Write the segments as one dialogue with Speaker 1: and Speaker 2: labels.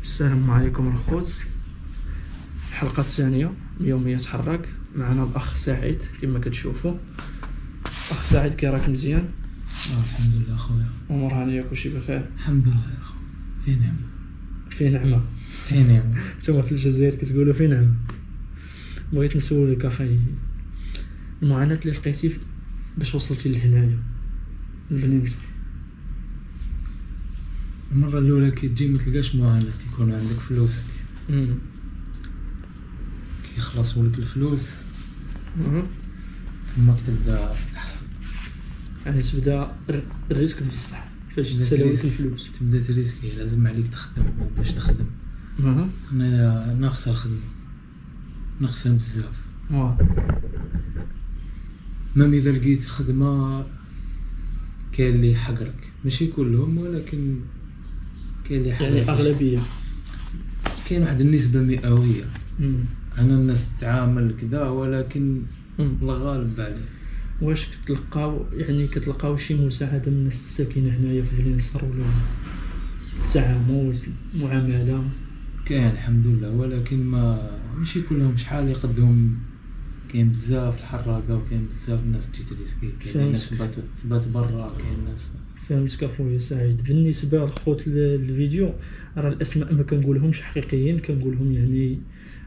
Speaker 1: السلام عليكم الخوت. الحلقة الثانية يومية تحرك. معنا الأخ سعيد كما كتشوفوا. أخ سعيد كي راك مزيان؟
Speaker 2: الحمد لله خويا.
Speaker 1: أمور هانية كلشي بخير؟
Speaker 2: الحمد لله يا خو. في نعمة.
Speaker 1: في نعمة.
Speaker 2: في نعمة.
Speaker 1: نتوما في الجزائر كتقولوا في نعمة. بغيت نسولك أخي، المعاناة اللي لقيتي باش وصلتي لهنايا لبنينسر.
Speaker 2: المرة الأولى كي تجي ما تلقاش معاناة، يكون عندك فلوسك. كي يخلصوا لك الفلوس ثم تبدا تحصل.
Speaker 1: يعني تبدا الريسك بصح فاش تساليك الفلوس
Speaker 2: تبدا تريسكي، لازم عليك تخدم. باش تخدم انا ناقصه الخدمة، ناقصه بزاف. مام اذا لقيت خدمة كاين اللي يحقرك، ماشي كلهم ولكن كاين اللي يحقرك،
Speaker 1: يعني اغلبيه.
Speaker 2: كاين واحد النسبة مئوية. انا الناس تتعامل كذا ولكن الغالب عليه.
Speaker 1: واش كتلقاو شي مساعده من الناس الساكنه هنايا في بنينسر ولا تعامل معامله؟
Speaker 2: كاين الحمد لله، ولكن ماشي كلهم. شحال يقدهم، كاين بزاف الحراقه وكاين بزاف الناس تجي تريسكي، كاين الناس تبات برا، كاين الناس.
Speaker 1: فهمتك اخويا سعيد. بالنسبه للخوت الفيديو، راه الاسماء ما كنقولهمش حقيقيين، كنقولهم يعني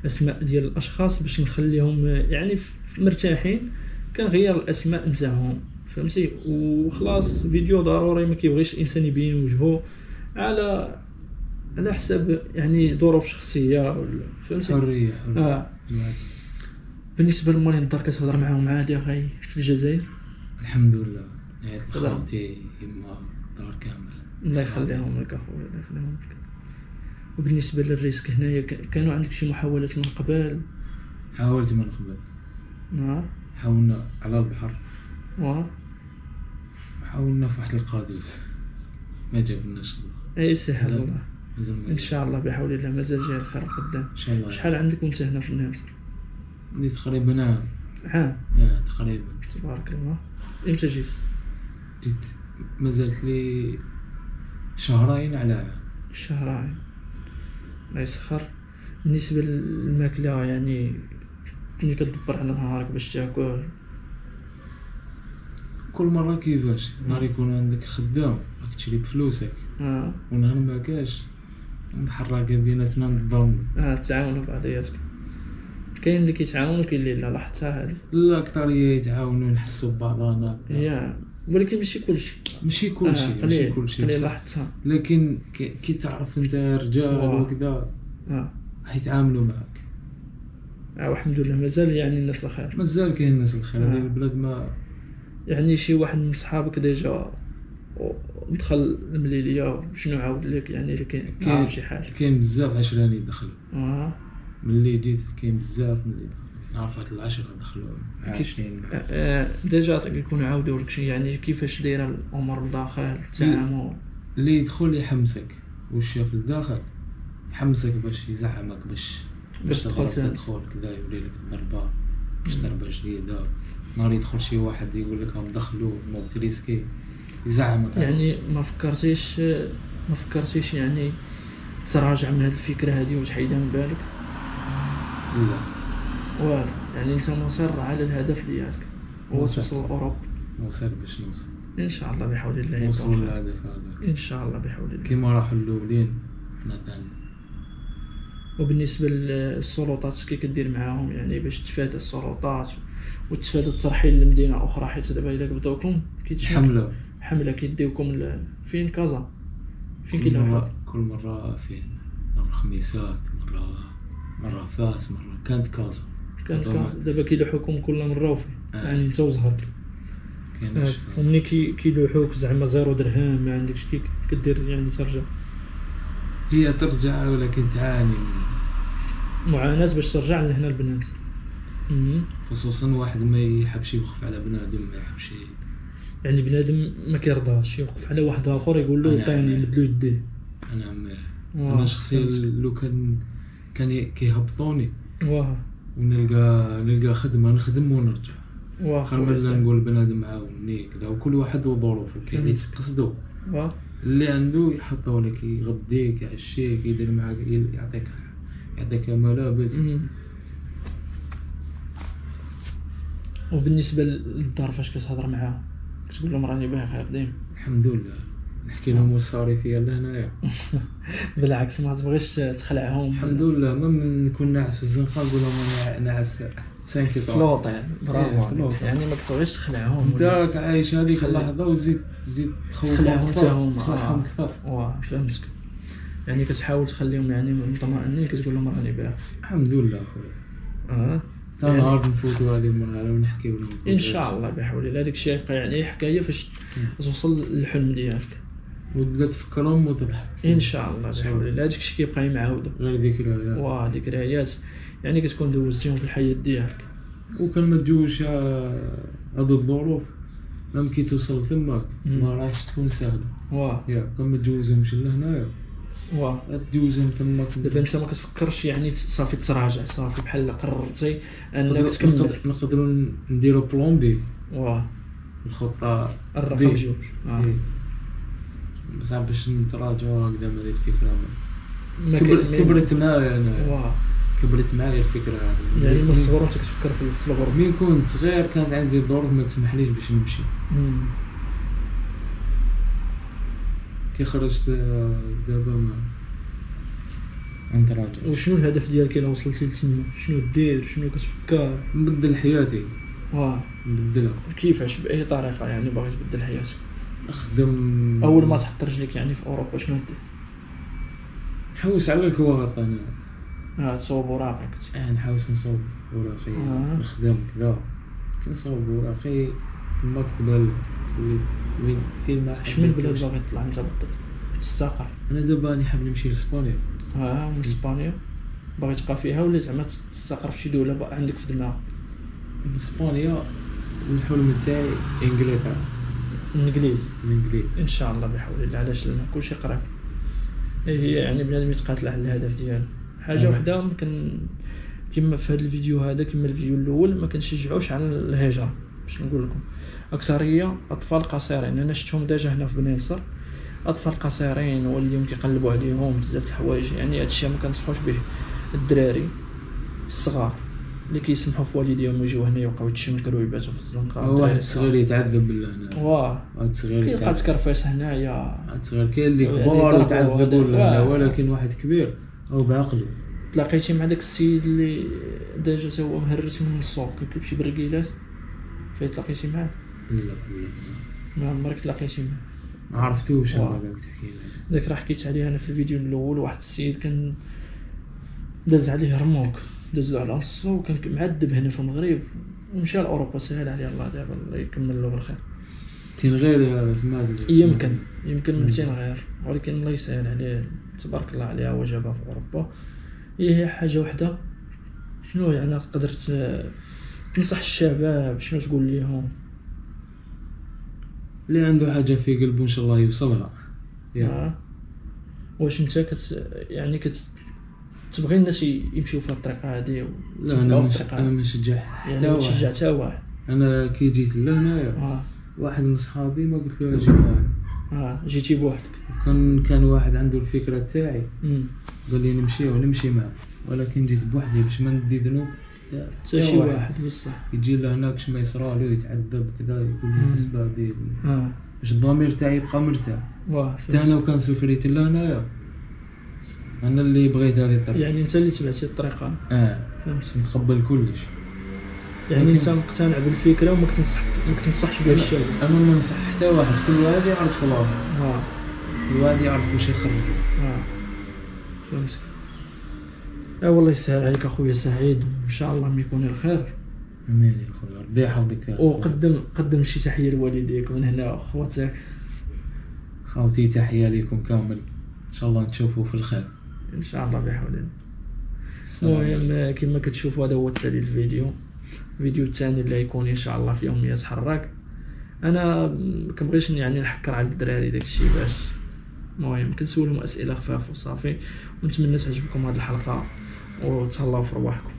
Speaker 1: اسماء ديال الاشخاص باش نخليهم يعني مرتاحين. كنغير الاسماء نتاعهم فهمتي، وخلاص. فيديو ضروري ما كيبغيش الانسان يبين وجهه على حساب يعني ظروف شخصيه ولا فهمتي،
Speaker 2: حريه.
Speaker 1: بالنسبه للمال الدار كتهضر معاهم عادي اخي في الجزائر؟
Speaker 2: الحمد لله. نهاية خوتي يما دار كامل،
Speaker 1: الله يخليهم لك اخويا، الله يخليهم لك. وبالنسبه للريسك هنايا كانوا عندك شي محاولات من قبل؟
Speaker 2: حاولت من قبل. حاولنا على البحر، حاولنا في واحد القادوس، ما جابناش.
Speaker 1: اي سهل الله ان شاء الله بحول الله. مازال جاي الخير قدام ان شاء الله. شحال عندك وانت هنا في الناصر؟
Speaker 2: عندي تقريبا عام. تقريبا.
Speaker 1: تبارك الله. امتى جيت
Speaker 2: مازالت لي شهرين على عام.
Speaker 1: شهرين الله يسخر. بالنسبه للماكله يعني ملي كتدبر على نهارك باش تاكل؟
Speaker 2: كل مره كيفاش. نهار يكون عندك خدام راك تشري بفلوسك، ونهار ما كاش محرقه بيناتنا نضمن.
Speaker 1: تعاونوا بعضياتكم. كاين اللي كيتعاونوا كاين اللي لا لاحظتها هذه.
Speaker 2: لا اكثريه يتعاونوا نحسوا ببعضنا،
Speaker 1: ولكن ماشي كلشي. ماشي كلشي لاحظتها.
Speaker 2: لكن كي تعرف انت رجال وكذا حيتعاملوا معك.
Speaker 1: والحمد لله مازال يعني الناس الخير.
Speaker 2: مازال كاين الناس الخير. هذه البلاد ما
Speaker 1: يعني شي واحد من صحابك ديجا دخل المليليه شنو عاود لك يعني اللي كاين شي حاجه؟
Speaker 2: كاين بزاف عشراني دخلوا. ملي جيت كاين بزاف ملي نعرف واحد 10 دخلوا 20.
Speaker 1: ديجا يكونوا عاودوا لك شي يعني كيفاش دايره الامور بداخل التعامل.
Speaker 2: اللي يدخل يحمسك، واش شاف الداخل يحمسك باش يزعمك باش تدخل كذا، يولي لك الضربه باش ضربه جديده. نهار يدخل شي واحد يقول لك هم دخلوا موتريسكي يزعمك. يعني
Speaker 1: ما فكرتيش يعني تراجع من هذه الفكره هذه وتحيدها من بالك؟
Speaker 2: لا
Speaker 1: والو. يعني انت مصر على الهدف ديالك وتوصل لاوروبا.
Speaker 2: مصر باش نوصل
Speaker 1: ان شاء الله بحول الله.
Speaker 2: نوصل للهدف هذاك
Speaker 1: ان شاء الله بحول الله
Speaker 2: كيما راحوا الاولين حنا ثاني.
Speaker 1: وبالنسبه للسلطات كي كدير معاهم يعني باش تفادى السلطات وتفادى الترحيل لمدينه اخرى؟ حيت دابا الا بداوكم حمله كيديوكم فين؟ كازا؟ فين كاين
Speaker 2: كل مره فين؟ مرة خميسات، مرة فاس، مرة كانت كازا.
Speaker 1: دابا كيلوحوكم كل مرة وفين؟ يعني انت وزهرك
Speaker 2: كايناش.
Speaker 1: ومني كيلوحوك زعما 0 درهم ما عندكش كي كدير يعني ترجع؟
Speaker 2: هي ترجع ولكن تعاني
Speaker 1: معاناة باش ترجع لهنا البنات.
Speaker 2: خصوصا واحد ما يحبش يوقف على بنادم، ما يحبش
Speaker 1: يعني بنادم ما كيرضاش يوقف على واحد اخر يقول له عطيني بدلو يديه.
Speaker 2: انا شخصيا لو كان كيهبطوني ونلقى خدمه نخدم ونرجع. خير ما نقول بنادم عاوني كذا، وكل واحد وظروفه. كاين اللي تقصدوا اللي عنده يحطه لك، يغديك، يعشيك، يدير معاك، يعطيك ملابس.
Speaker 1: وبالنسبه للدار فاش كتهضر معاهم كتقول لهم راني بخير ديما؟
Speaker 2: الحمد لله، نحكي لهم واش صاري فيا لهنايا.
Speaker 1: بالعكس ما تبغيش تخلعهم.
Speaker 2: الحمد لله، ما من نكون ناعس في الزنقه نقول لهم انا ناعس 5 كيلو
Speaker 1: فلوط يعني. برافو يعني ما كتبغيش تخلعهم.
Speaker 2: انت راك عايش هذيك اللحظه وزيد
Speaker 1: تخلعهم حتى هما.
Speaker 2: تخلعهم اكثر.
Speaker 1: فهمتك. يعني كتحاول تخليهم يعني مطمئنين، كتقول لهم راني باخي.
Speaker 2: الحمد لله خويا. تا
Speaker 1: يعني
Speaker 2: نهار نفوتوا هذه المرحله ونحكيو لهم
Speaker 1: ان شاء الله بحول الله. داك الشيء يبقى يعني حكايه فاش توصل للحلم ديالك
Speaker 2: وتبدا تفكرهم وتضحك
Speaker 1: ان شاء الله بحول الله. هذاك الشيء كيبقى معاود
Speaker 2: غير ذكريات.
Speaker 1: ذكريات يعني كتكون دوزتيهم في الحياه ديالك.
Speaker 2: وكان ما تجوش هذو الظروف مام كي توصل تماك ما راحش تكون سهله. يا كان ما تجوزهمش لهنايا تجوزهم تماك.
Speaker 1: دابا انت ما كتفكرش يعني صافي تراجع، صافي بحال قررتي انك تكمل.
Speaker 2: نقدروا نديروا بلان بي. الخطه
Speaker 1: الرقم 2.
Speaker 2: بصح باش نتراجعوا هكذا ما هذه الفكره كبرت معايا انا. كبرت معايا الفكره هذه.
Speaker 1: يعني من الصغر وانت كتفكر في الغربه؟
Speaker 2: مين كنت صغير كانت عندي ظروف ما تسمحليش باش نمشي. كي خرجت دابا ما نتراجع.
Speaker 1: وشنو الهدف ديالك الا وصلتي لتما؟ شنو دير؟ شنو كتفكر؟
Speaker 2: نبدل حياتي. نبدلها.
Speaker 1: كيفاش؟ باي طريقه يعني باغي تبدل حياتك؟
Speaker 2: نخدم.
Speaker 1: اول ما تحط رجليك يعني في اوروبا شنو دير؟
Speaker 2: نحوس على الكواغط انا.
Speaker 1: تصوب وراقك.
Speaker 2: نحوس نصوب وراقي. نخدم كذا كنصوب وراقي في المكتبه وين فين ما
Speaker 1: شمن البلاد باغي تطلع انت بالضبط؟ تستقر؟
Speaker 2: انا دابا راني حاب نمشي لاسبانيا.
Speaker 1: من اسبانيا باغي تبقى فيها ولا زعما تستقر في شي دوله عندك في دماغك؟
Speaker 2: اسبانيا الحلم تاعي انجلترا.
Speaker 1: الانجليز
Speaker 2: ان
Speaker 1: شاء الله بحول الله. علاش لنا كلشي قريب. هي يعني بنادم يتقاتل على الهدف ديالو. حاجه وحده ممكن كما في هذا الفيديو هذا كما الفيديو الاول ما كنشجعوش على الهجره. باش نقول لكم اكثريه اطفال قصيرين انا شفتهم ديجا هنا في بني نصر. اطفال قصيرين والديهم كيقلبوا عليهم بزاف الحوايج. يعني هذا الشيء ما كنصحوش به الدراري الصغار اللي كيسمحوا في والديهم يجيو هنا يبقاو يتشنكروا ويباتوا في الزنقه.
Speaker 2: واحد صغير يتعذب بالله هنا.
Speaker 1: واحد
Speaker 2: صغير
Speaker 1: كيلقى تكرفيس هنايا.
Speaker 2: واحد صغير كاين اللي كبار يتعذبوا هنا ولكن واحد كبير او بعقله.
Speaker 1: تلاقيتي مع داك السيد اللي ديجا هو مهرس من السوق كيمشي بالركيلات فين تلاقيتي معاه؟
Speaker 2: لا
Speaker 1: ما عمرك تلاقيتي معاه؟
Speaker 2: ما عرفتوش انا داك تحكي لي.
Speaker 1: داك راه حكيت عليه انا في الفيديو الاول. واحد السيد كان داز عليه رموك دازو على السوق وكان معذب هنا في المغرب ومشى لاوروبا. سهل عليه الله دابا الله يكمل له بالخير.
Speaker 2: غير هذا سمعت
Speaker 1: يمكن من غير ولكن الله يسهل عليه تبارك الله عليه وجابها في اوروبا. هي حاجه وحده. شنو يعني تقدر تنصح الشباب؟ شنو تقول لهم؟
Speaker 2: اللي عنده حاجه في قلبه ان شاء الله يوصلها.
Speaker 1: واش انت يعني تبغي الناس يمشيو في الطريقه هذه؟
Speaker 2: لا انا ما نشجع حتى واحد.
Speaker 1: نشجع حتى واحد.
Speaker 2: انا كي جيت لهنايا واحد من صحابي ما قلت له اجي معايا.
Speaker 1: جيتي بوحدك؟
Speaker 2: كان واحد عنده الفكره تاعي قال لي نمشي معاه ولكن جيت بوحدي باش ما ندي ذنوب
Speaker 1: حتى شي واحد. بصح
Speaker 2: يجي لهناك ما يصرالو يتعذب كذا يقول لي اسبابي باش الضمير تاعي يبقى مرتاح. حتى انا وكان سفريت لهنايا انا اللي بغيت هذه الطريقه.
Speaker 1: يعني انت اللي تبعتي الطريقه.
Speaker 2: فهمت. نتقبل كلش.
Speaker 1: يعني انت مقتنع بالفكره وما كتنصحش بها الشباب؟
Speaker 2: انا ما ننصح حتى واحد. كل واحد يعرف صلاحه. كل واحد يعرف واش يخرج.
Speaker 1: فهمت. والله يسهل عليك اخويا سعيد وان شاء الله ما يكون الخير.
Speaker 2: امين يا خويا ربي يحفظك.
Speaker 1: وقدم شي تحيه لوالديك من هنا واخواتك.
Speaker 2: خوتي تحيه لكم كامل ان شاء الله نشوفوا في الخير
Speaker 1: ان شاء الله بحول الله. المهم كما كتشوفوا هذا هو التالي الفيديو الثاني اللي يكون ان شاء الله في يوم يتحرك. انا كنبغيش يعني نحكر على الدراري داكشي باش المهم كنسولهم اسئله خفاف وصافي. ونتمنى تعجبكم هذه الحلقه وتهلاو في رواحكم.